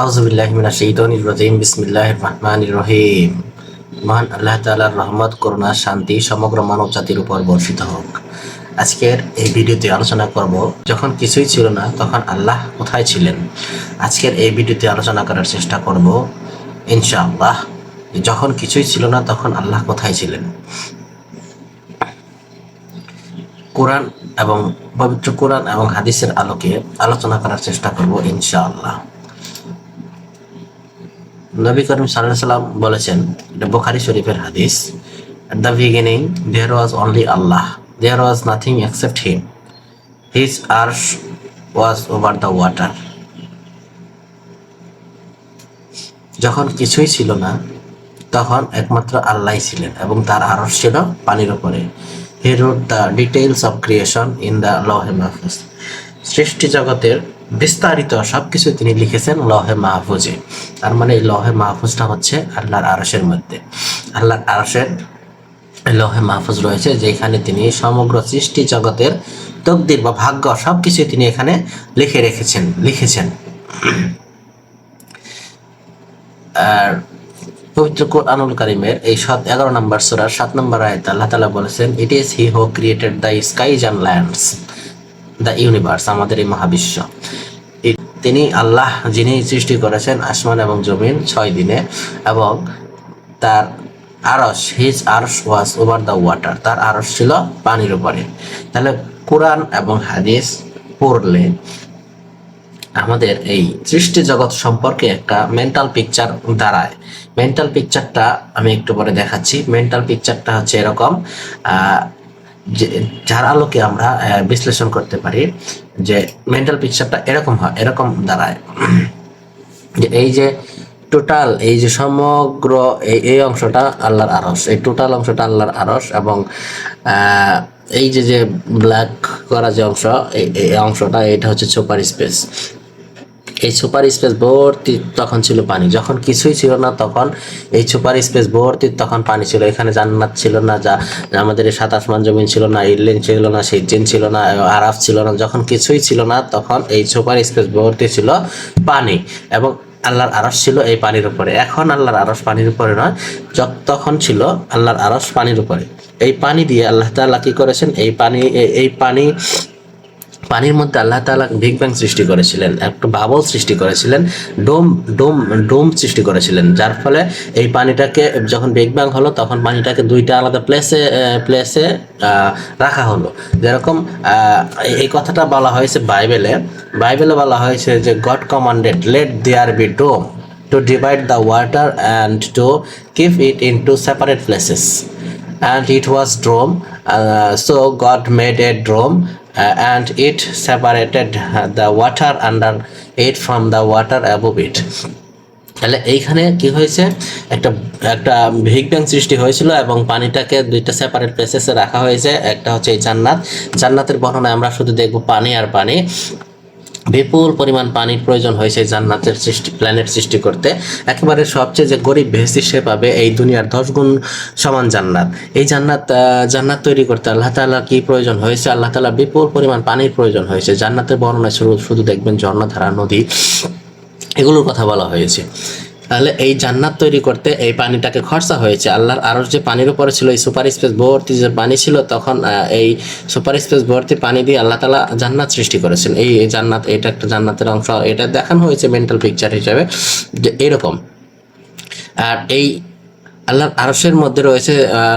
আউযুবিল্লাহি মিনাশ শাইতানির রাজিম বিসমিল্লাহির রহমানির রহিম। মহান আল্লাহ তাআলার রহমত, করুণা, শান্তি সমগ্র মানব জাতির উপর বর্ষিত হোক। আজকের এই ভিডিওতে আলোচনা করব, যখন কিছুই ছিল না তখন আল্লাহ কোথায় ছিলেন। আজকের এই ভিডিওতে আলোচনা করার চেষ্টা করব ইনশাআল্লাহ, যখন কিছুই ছিল না তখন আল্লাহ কোথায় ছিলেন। কোরআন এবং পবিত্র কোরআন এবং হাদিসের আলোকে আলোচনা করার চেষ্টা করব ইনশাআল্লাহ। নবী করিম সাল্লাল্লাহু আলাইহি সাল্লাম বলেছেন, এটা বুখারী শরীফের হাদিস, at the beginning there was only Allah, there was nothing except him, his arsh was over the water. যখন কিছুই ছিল না তখন একমাত্র আল্লাহই ছিলেন এবং তার আরশ ছিল পানির উপরে। He wrote the details of creation in the লৌহে Mahfuz. সৃষ্টি জগতের বিস্তারিত সবকিছু তিনি লিখেছেন লৌহে মাহফুজে। তার মানে এই লৌহে মাহফুজটা হচ্ছে আল্লাহর আরশের মধ্যে। আল্লাহর আরশের লৌহে মাহফুজ রয়েছে, যেখানে তিনি সমগ্র সৃষ্টি জগতের তকদির বা ভাগ্য সবকিছু তিনি এখানে লিখেছেন। আর পবিত্র কোরআনুল কারীমের এই 11 নম্বর সূরার 7 নম্বর আয়াতে আল্লাহ তাআলা বলেছেন, it is he who created the skies and lands, the universe, আমাদের এই মহাবিশ্ব। তিনি আল্লাহ, যিনি সৃষ্টি করেছেন আসমান এবং জমিন 6 দিনে, এবং তার আরশ, হিজ আরশ ওয়াজ ওভার দ্য ওয়াটার, তার আরশ ছিল পানির উপরে। তাহলে কোরআন এবং হাদিস পড়লে আমাদের এই সৃষ্টি জগৎ সম্পর্কে একটা মেন্টাল পিকচার দাঁড়ায়। মেন্টাল পিকচারটা আমি একটু পরে দেখাচ্ছি। মেন্টাল পিকচারটা হচ্ছে এরকম, যার আলোকে আমরা বিশ্লেষণ করতে পারি যে মেন্টাল পিকচারটা এরকম দাঁড়ায় যে এই যে টোটাল, এই যে সমগ্র এই অংশটা আল্লাহর আরশ, এই টোটাল অংশটা আল্লাহর আরশ, এবং এই যে ব্ল্যাক করা যে অংশ, এই অংশটা, এটা হচ্ছে সুপার স্পেস। এই সুপার স্পেস ভর্তি তখন ছিল পানি। যখন কিছুই ছিল না তখন এই সুপার স্পেস ভর্তি তখন পানি ছিল। এখানে জান্নাত ছিল না, যা আমাদের এই 7 আসমান জমিন ছিল না, ইল্লিন ছিল না, সিজ্জিন ছিল না, আরাফ ছিল না। যখন কিছুই ছিল না তখন এই সুপার স্পেস ভর্তি ছিল পানি, এবং আল্লাহর আরশ ছিল এই পানির উপরে। এখন আল্লাহর আরশ পানির উপরে নয়, তখন ছিল আল্লাহর আরশ পানির উপরে। এই পানি দিয়ে আল্লাহ তাআলা কি করেছেন, পানির মধ্যে আল্লাহ তাআলা বিগ ব্যাং সৃষ্টি করেছিলেন, একটা বাবল সৃষ্টি করেছিলেন, ডোম সৃষ্টি করেছিলেন, যার ফলে এই পানিটাকে যখন বিগ ব্যাং হলো তখন পানিটাকে দুইটা আলাদা প্লেসে রাখা হলো। যেরকম এই কথাটা বলা হয়েছে বাইবেলে বলা হয়েছে যে God commanded, let there be dome to divide the water and to keep it into separate places, and it was dome. So God made a dome, and it separated the water under it from the water above it. তাহলে এইখানে কি হয়েছে, একটা big bang সৃষ্টি হয়েছিল এবং পানিটাকে দুইটা সেপারেট প্লেসেসে রাখা হয়েছে। একটা হচ্ছে এই জান্নাতের বর্ণনায় আমরা শুধু দেখব পানি আর পানি। বিপুল পরিমাণ পানির প্রয়োজন হয়েছে জান্নাতের প্ল্যানেট সৃষ্টি করতে। একেবারে সবচেয়ে যে গরিব বেহেশতি সে পাবে এই দুনিয়ার 10 গুণ সমান জান্নাত। এই জান্নাত তৈরি করতে আল্লাহ তাআলা কি প্রয়োজন হয়েছে, আল্লাহ তাআলা বিপুল পরিমাণ পানির প্রয়োজন হয়েছে। জান্নাতের বর্ণনায় শুধু দেখবেন ঝর্ণাধারা, নদী, এগুলোর কথা বলা হয়েছে। তাহলে এই জান্নাত তৈরি করতে এই পানিটাকে খরচা হয়েছে। আল্লাহর আরশ যে পানির উপরে ছিল, এই সুপার স্পেস ভর্তি যে পানি ছিল, তখন এই সুপার স্পেস ভর্তি পানি দিয়ে আল্লাহ তাআলা জান্নাত সৃষ্টি করেছেন। এই জান্নাত, এটা একটা জান্নাতের অংশ, এটা দেখানো হয়েছে মেন্টাল পিকচার হিসাবে যে এরকম। আর এই আল্লাহর আরশের মধ্যে রয়েছে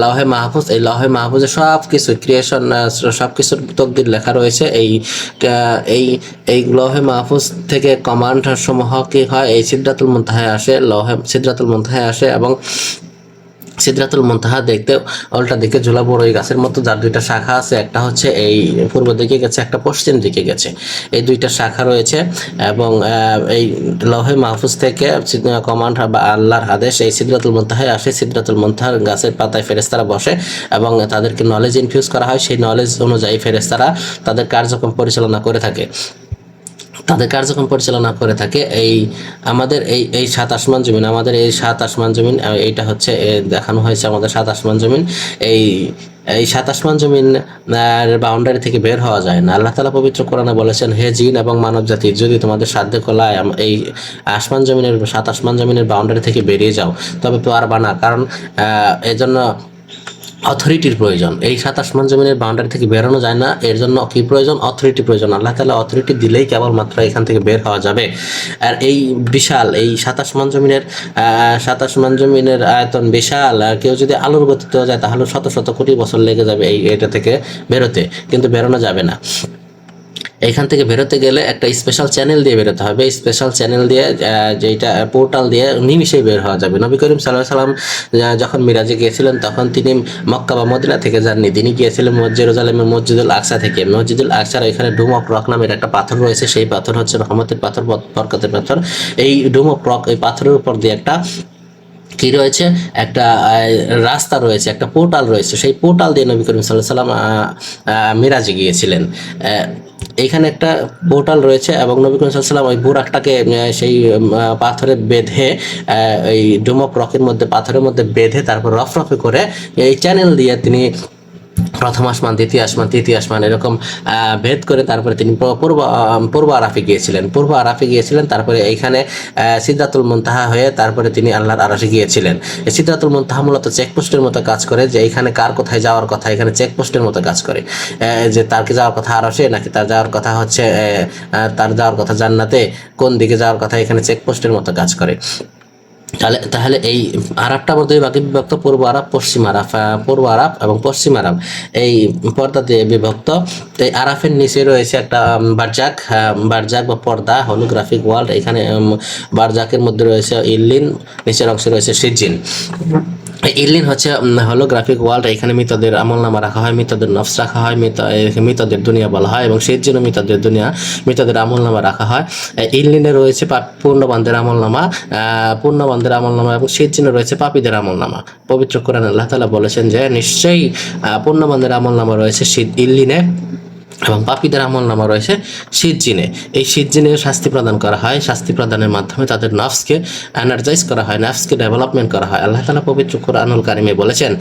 লৌহে মাহফুজ। এই লৌহে মাহফুজে সব কিছু ক্রিয়েশন, সব কিছুর তকদির লেখা রয়েছে। এই লৌহে মাহফুজ থেকে কমান্ড সমূহ কি হয়, এই সিদরাতুল মুনতাহায় আসে, এবং সিদরাতুল মুনতাহা দেখতে উল্টা দিকে ঝোলা বড়ই গাছের মতো, যার দুইটা শাখা আছে, একটা হচ্ছে এই পূর্ব দিকে গেছে, একটা পশ্চিম দিকে গেছে। এই দুইটা শাখা রয়েছে, এবং এই লৌহে মাহফুজ থেকে কমান্ড বা আল্লাহর আদেশ এই সিদরাতুল মুনতাহায় আসে। সিদরাতুল মুনতাহার গাছের পাতায় ফেরেশতারা বসে এবং তাদেরকে নলেজ ইনফিউজ করা হয়। সেই নলেজ অনুযায়ী ফেরেশতারা তাদের কার্যক্রম পরিচালনা করে থাকে। এই আমাদের এই 7 আসমান জমিন, আমাদের এই 7 আসমান জমিন, এইটা হচ্ছে দেখানো হয়েছে আমাদের 7 আসমান জমিন। এই এই 7 আসমান জমিন বাউন্ডারি থেকে বের হওয়া যায় না। আল্লাহ তাআলা পবিত্র কোরআনে বলেছেন, হে জিন এবং মানব জাতি, যদি তোমাদের সাধ্য কলায় এই আসমান জমিনের 7 আসমান জমিনের বাউন্ডারি থেকে বেরিয়ে যাও, তবে পারবা না, কারণ এজন্য অথরিটির প্রয়োজন। এই 7 আসমান জমিনের বাউন্ডারি থেকে বেরোনো যায় না, এর জন্য কি প্রয়োজন? অথরিটি প্রয়োজন। আল্লাহ তাআলা অথরিটি দিলেই কেবলমাত্র এখান থেকে বের হওয়া যাবে। আর এই বিশাল এই 7 আসমান জমিনের 7 আসমান জমিনের আয়তন বিশাল। আর কেউ যদি আলোর গতিতেও যায় তাহলে শত শত কোটি বছর লেগে যাবে এটা থেকে বেরোতে, কিন্তু বেরোনো যাবে না। এখান থেকে বেরোতে গেলে একটা স্পেশাল চ্যানেল দিয়ে বেরোতে হবে। স্পেশাল চ্যানেল দিয়ে, যেটা পোর্টাল দিয়ে নিমিশেই বের হওয়া যাবে। নবী করিম সাল্লাল্লাহু আলাইহি সাল্লাম যখন মিরাজে গিয়েছিলেন তখন তিনি মক্কা বা মদিনা থেকে যাননি, তিনি গিয়েছিলেন জেরুজালেমের মসজিদুল আকসা থেকে। মসজিদুল আকসার এখানে ডোম অফ রক নামের একটা পাথর রয়েছে, সেই পাথর হচ্ছে রহমতের পাথর, বরকতের পাথর। এই ডোম অফ রক, এই পাথরের উপর দিয়ে একটা কি রয়েছে, একটা রাস্তা রয়েছে, একটা পোর্টাল রয়েছে। সেই পোর্টাল দিয়ে নবী করিম সাল্লাল্লাহু আলাইহি সাল্লাম মিরাজে গিয়েছিলেন। এইখানে একটা পোর্টাল রয়েছে এবং নবী করিম সাল্লাল্লাহু আলাইহি সাল্লাম ওই বুরাকটাকে সেই পাথরে বেঁধে, এই ডোম অফ রকের মধ্যে, পাথরের মধ্যে বেঁধে তারপর রফরফে করে এই চ্যানেল দিয়ে তিনি প্রথম আসমান, দ্বিতীয় আসমান, তৃতীয় আসমান এরকম ভেদ করে তারপরে তিনি পূর্ব আরাফে গিয়েছিলেন। পূর্ব আরাফে গিয়েছিলেন, তারপরে এইখানে সিদরাতুল মুনতাহা হয়ে তারপরে তিনি আল্লাহর আরশে গিয়েছিলেন। এই সিদরাতুল মুনতাহা মূলত চেকপোস্টের মতো কাজ করে, যে এইখানে কার কোথায় যাওয়ার কথা, এখানে চেকপোস্টের মতো কাজ করে। যে তার কি যাওয়ার কথা আরশে, নাকি তার যাওয়ার কথা হচ্ছে তার যাওয়ার কথা জান্নাতে, কোন দিকে যাওয়ার কথা, এখানে চেকপোস্টের মতো কাজ করে। তাহলে এই আরাফটা মধ্যে বাকি বিভক্ত, পূর্ব আরাফ, পশ্চিম আরাফ। পূর্ব আরাফ এবং পশ্চিম আরাফ এই পর্দা দিয়ে বিভক্ত। এই আরাফের নিচে রয়েছে একটা বারজাক, বারজাক বা পর্দা, হোলোগ্রাফিক ওয়ার্ল্ড। এখানে বারজাকের মধ্যে রয়েছে ইল্লিন, নিচের অংশে রয়েছে সিজিন। ইল্লিন হচ্ছে হোলোগ্রাফিক ওয়ার্ল্ড। এখানে মৃতদের আমলনামা রাখা হয়, মৃতদের নফস রাখা হয়, মৃতদের দুনিয়া বলা হয়, এবং সিজিনও মৃতদের দুনিয়া, মৃতদের আমলনামা রাখা হয়। ইল্লিনে রয়েছে পূর্ণবানদের আমলনামা, এবং সিজিনে রয়েছে পাপীদের আমলনামা। পবিত্র কোরআনে আল্লাহ তাআলা বলেছেন যে নিশ্চয়ই পূর্ণবানদের আমলনামা রয়েছে ইল্লিনে এবং পাপীদের আমলনামা রয়েছে সিজ্জিনে। এই সিজ্জিনে শাস্তি প্রদান করা হয়, শাস্তি প্রদানের মাধ্যমে তাদের নফসকে এনার্জাইজ করা হয়, নফসকে ডেভেলপমেন্ট করা হয়। আল্লাহ তাআলা পবিত্র কোরআনুল কারিমে বলেছেন,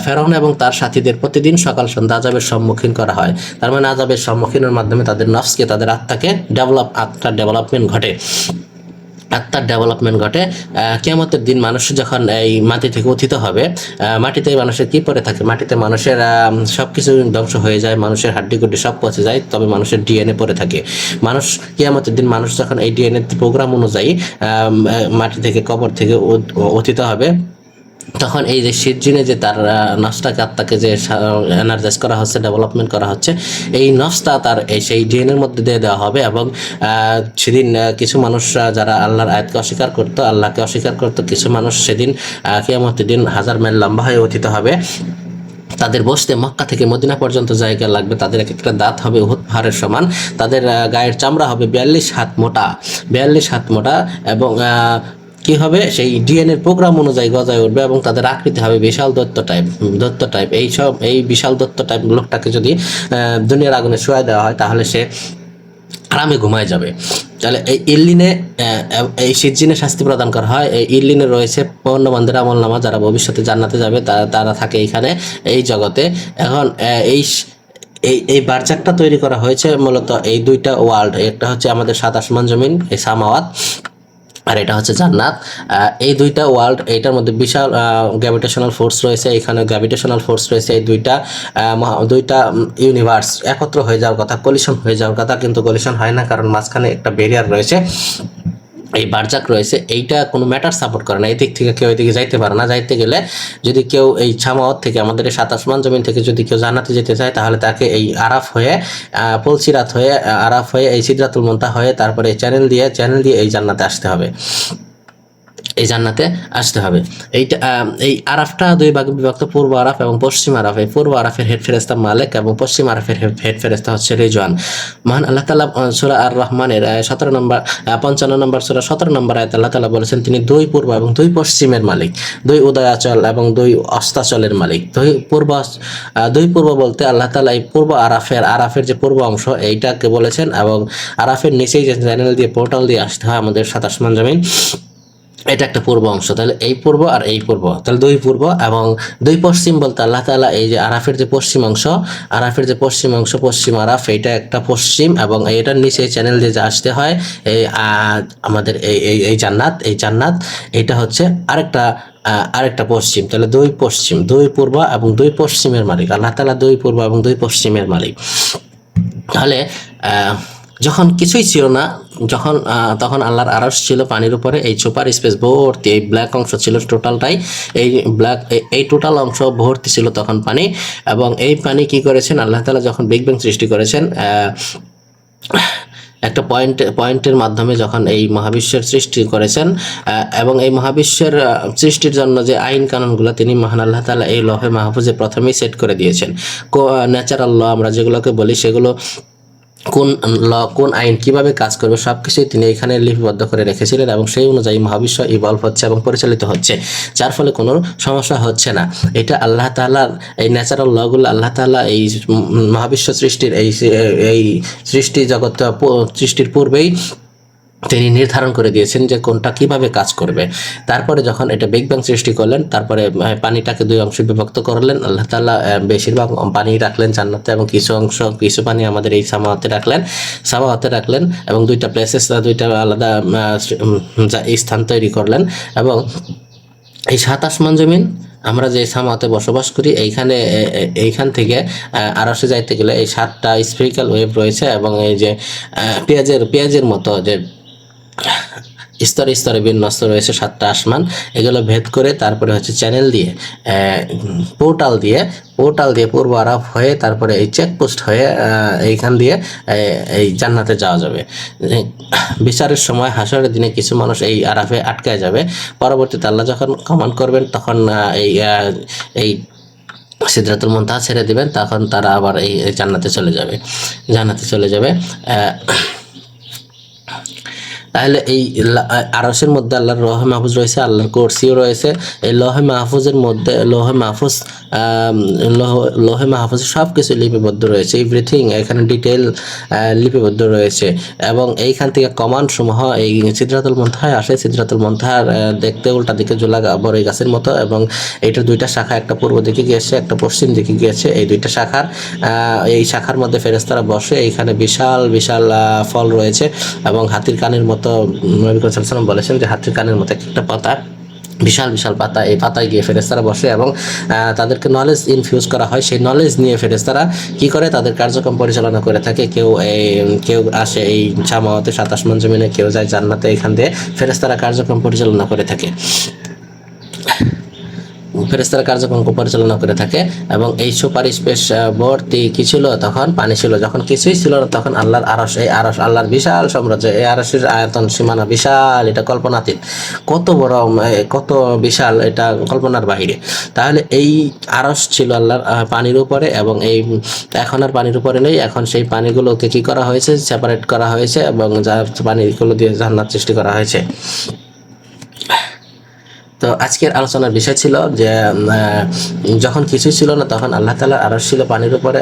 ফেরাউন এবং তার সাথীদের প্রতিদিন সকাল সন্ধ্যা আযাবের সম্মুখীন করা হয়। তার মানে আযাবের সম্মুখীনের মাধ্যমে তাদের নফসকে, তাদের আত্মাকে আত্মার ডেভেলপমেন্ট ঘটে। আত্মার ডেভেলপমেন্ট ঘটে। কিয়ামতের দিন মানুষ যখন এই মাটি থেকে উত্থিত হবে, মাটিতে মানুষের কি পড়ে থাকে? মাটিতে মানুষের সব কিছু ধ্বংস হয়ে যায়, মানুষের হাড্ডিগুড্ডি সব পচে যায়, তবে মানুষের ডিএনএ পড়ে থাকে। মানুষ কিয়ামতের দিন মানুষ যখন এই ডিএনএ প্রোগ্রাম অনুযায়ী মাটি থেকে, কবর থেকে উত্থিত হবে, তখন এই যে সিজ্জিনে যে তার নফসটাকে, আত্মাকে যে এনার্জাইজ করা হচ্ছে, ডেভেলপমেন্ট করা হচ্ছে, এই নফসটা তার সেই ডিএনএর মধ্যে দিয়ে দেওয়া হবে। এবং সেদিন কিছু মানুষ যারা আল্লাহর আয়াতকে অস্বীকার করতো, আল্লাহকে অস্বীকার করতো, কিছু মানুষ সেদিন কিয়ামতের দিন 1000 মাইল লম্বা হয়ে উত্থিত হবে। তাদের বসতে মক্কা থেকে মদিনা পর্যন্ত জায়গা লাগবে, তাদের এক একটা দাঁত হবে উহুদ পাহাড়ের সমান, তাদের গায়ের চামড়া হবে 42 হাত মোটা, 42 হাত মোটা, এবং কি হবে, সেই ডিএনএর প্রোগ্রাম অনুযায়ী গজায় উঠবে, এবং তাদের আকৃতি হবে বিশাল দৈত্য টাইপ। এই বিশাল দৈত্য টাইপ লোকটাকে যদি দুনিয়ার আগুনে শোয়া দেওয়া হয় তাহলে সে আরামে ঘুমায় যাবে। তাহলে এই ইল্লিনে, এই সিজ্জিনে শাস্তি প্রদান করা হয়। এই ইল্লিনে রয়েছে পূর্ণবানদের আমলনামা, যারা ভবিষ্যতে জান্নাতে যাবে, তারা থাকে এখানে, এই জগতে। এখন এই বারজাকটা তৈরি করা হয়েছে মূলত এই দুইটা ওয়ার্ল্ড, একটা হচ্ছে আমাদের 7 আসমান জমিন, এই সামাওয়াত, আর এটা হচ্ছে জান্নাত। এই দুইটা ওয়ার্ল্ড, এইটার মধ্যে বিশাল গ্র্যাভিটেশনাল ফোর্স রয়েছে, এখানে গ্র্যাভিটেশনাল ফোর্স রয়েছে। এই দুইটা ইউনিভার্স একত্র হয়ে যাওয়ার কথা, কলিশন হয়ে যাওয়ার কথা, কিন্তু কলিশন হয় না, কারণ মাঝখানে একটা ব্যারিয়ার রয়েছে, এই বারজাক রয়েছে। এইটা কোনো ম্যাটার সাপোর্ট করে না, এই দিক থেকে কেউ এদিকে যাইতে পারে না। যাইতে গেলে যদি কেউ এই ছামাওয়াত থেকে, আমাদের এই 7 আসমান জমিন থেকে যদি কেউ জান্নাতে যেতে চায়, তাহলে তাকে এই আরাফ হয়ে, পুলসিরাত হয়ে, আরাফ হয়ে, এই সিদরাতুল মুনতাহা হয়ে, তারপরে চ্যানেল দিয়ে এই জান্নাতে আসতে হবে, এই জান্নাতে আসতে হবে। এইটা এই আরাফটা দুই ভাগে বিভক্ত, পূর্ব আরাফ এবং পশ্চিম আরাফ। এই পূর্ব আরাফের হেড ফেরেশতা মালিক এবং পশ্চিম আরাফের হেড ফেরেশতা হচ্ছে রিজওয়ান। মহান আল্লাহ তাআলা সূরা আর রহমানের 55 নম্বর সূরা 17 নম্বর আয়াতে আল্লাহ তাআলা বলেছেন, তিনি 2 পূর্ব এবং 2 পশ্চিমের মালিক, 2 উদয়াচল এবং 2 অস্তাচলের মালিক। 2 পূর্ব বলতে আল্লাহ তাআলা এই পূর্ব আরাফের যে পূর্ব অংশ এইটাকে বলেছেন, এবং আরাফের নিচেই যে চ্যানেল দিয়ে, পোর্টাল দিয়ে আসতে হয় আমাদের 7 আসমান জমিন, এটা একটা পূর্ব অংশ, তাহলে এই পূর্ব আর এই পূর্ব, তাহলে দুই পূর্ব এবং দুই পশ্চিম বলতে আল্লাহ তাআলা এই যে আরাফের যে পশ্চিম অংশ, আরাফের যে পশ্চিম অংশ, পশ্চিম আরাফ, এটা একটা পশ্চিম, এবং এটার নিচে চ্যানেল দিয়ে যে আসতে হয় এই আমাদের এই জান্নাত, এই জান্নাত এটা হচ্ছে আরেকটা পশ্চিম। তাহলে দুই পশ্চিম, দুই পূর্ব এবং দুই পশ্চিমের মালিক আল্লাহ তাআলা, দুই পূর্ব এবং দুই পশ্চিমের মালিক। তাহলে যখন কিছুই ছিল না, যখন তখন আল্লাহর আরশ ছিল পানির উপরে, এই সুপার স্পেস ভর্তি, এই ব্ল্যাক অংশ ছিল টোটালটাই, এই ব্ল্যাক এই টোটাল অংশ ভর্তি ছিল তখন পানি। এবং এই পানি কি করেছেন আল্লাহ তাআলা যখন বিগ ব্যাং সৃষ্টি করেছেন, একটা পয়েন্টের মাধ্যমে যখন এই মহাবিশ্বের সৃষ্টি করেছেন, এবং এই মহাবিশ্বের সৃষ্টির জন্য যে আইন কানুনগুলো তিনি মহান আল্লাহ তাআলা এই লৌহে মাহফুজে প্রথমেই সেট করে দিয়েছেন। ন্যাচারাল ল আমরা যেগুলোকে বলি, সেগুলো কোন আইন কিভাবে কাজ করবে সবকিছুই তিনি এখানে লিপিবদ্ধ করে রেখেছিলেন, এবং সেই অনুযায়ী মহাবিশ্ব ইভলভ হচ্ছে এবং পরিচালিত হচ্ছে, যার ফলে কোনো সমস্যা হচ্ছে না। এটা আল্লাহ তাআলার এই ন্যাচারাল লগুলো আল্লাহ তাআলা এই মহাবিশ্ব সৃষ্টির এই সৃষ্টি জগৎ সৃষ্টির পূর্বেই তিনি নির্ধারণ করে দিয়েছেন যে কোনটা কিভাবে কাজ করবে। তারপরে যখন এটা বিগ ব্যাং সৃষ্টি করলেন, তারপরে পানিটাকে দুই অংশে বিভক্ত করলেন আল্লাহ তাআলা। বেশিরভাগ পানি রাখলেন জান্নাতে, এবং কিছু পানি আমাদের এই সামাওয়াতে রাখলেন, এবং দুইটা প্লেসেস, দুইটা আলাদা স্থান তৈরি করলেন। এবং এই 7 আসমান জমিন আমরা যে সামাতে বসবাস করি, এইখান থেকে আরশে যাইতে গেলে এই 7টা স্ফেরিক্যাল ওয়েভ রয়েছে, এবং এই যে পেঁয়াজের মতো যে স্তরে স্তরে বিন্যস্ত রয়েছে 7টা আসমান, এগুলো ভেদ করে তারপরে হচ্ছে চ্যানেল দিয়ে, পোর্টাল দিয়ে পূর্ব আরাফ হয়ে, তারপরে এই চেকপোস্ট হয়ে এইখান দিয়ে এই জান্নাতে যাওয়া যাবে। বিচারের সময় হাসরের দিনে কিছু মানুষ এই আরাফে আটকায় যাবে, পরবর্তীতে আল্লাহ যখন কমান্ড করবেন তখন এই সিদরাতুল মুনতাহা ছেড়ে দিবেন, তখন তারা আবার এই জান্নাতে চলে যাবে। তাহলে এই আরশের মধ্যে আল্লাহর লৌহে মাহফুজ রয়েছে, আল্লাহর কুরসিও রয়েছে। এই লৌহে মাহফুজের মধ্যে লৌহে মাহফুজে সব কিছু লিপিবদ্ধ রয়েছে, এভরিথিং এখানে ডিটেল লিপিবদ্ধ রয়েছে। এবং এইখান থেকে কমান্ড সমূহ এই সিদরাতুল মুনতাহায় আসে। সিদরাতুল মুনতাহার দেখতে উল্টা দিকে ঝোলা বড়ই গাছের মতো, এবং এইটার দুইটা শাখা, একটা পূর্ব দিকে গিয়েছে, একটা পশ্চিম দিকে গিয়েছে। এই দুইটা এই শাখার মধ্যে ফেরেশতারা বসে। এইখানে বিশাল বিশাল ফল রয়েছে, এবং হাতির কানের মতো, নবী করিম সাল্লাল্লাহু আলাইহি ওয়াসাল্লাম বলেছেন যে হাতির কানের মতো একটা পাতা, বিশাল বিশাল পাতা। এই পাতায় গিয়ে ফেরেশতারা বসে, এবং তাদেরকে নলেজ ইনফিউজ করা হয়। সেই নলেজ নিয়ে ফেরেশতারা কি করে, তাদের কার্যক্রম পরিচালনা করে থাকে। কেউ আসে এই জামাতে 7 আসমান জমিনে, কেউ যায় জান্নাতে। এখান দিয়ে ফেরেশতারা কার্যক্রম পরিচালনা করে থাকে, এবং এই সুপারিশ পেশ ভর্তি কি ছিল, তখন পানি ছিল। যখন কিছুই ছিল না, তখন আল্লাহর আরশ, এই আরশ আল্লাহর বিশাল সাম্রাজ্য, এই আরশের আয়তন সীমানা বিশাল, এটা কল্পনাতীত, কত বড়, কত বিশাল, এটা কল্পনার বাহিরে। তাহলে এই আরশ ছিল আল্লাহর পানির উপরে, এবং এখন আর পানির উপরে নেই। এখন সেই পানিগুলোকে কি করা হয়েছে, সেপারেট করা হয়েছে, এবং যার পানিগুলো দিয়ে জান্নাত সৃষ্টি করা হয়েছে। তো আজকের আলোচনার বিষয় ছিল যে যখন কিছুই ছিল না, তখন আল্লাহ তাআলার আরশ ছিল পানির উপরে।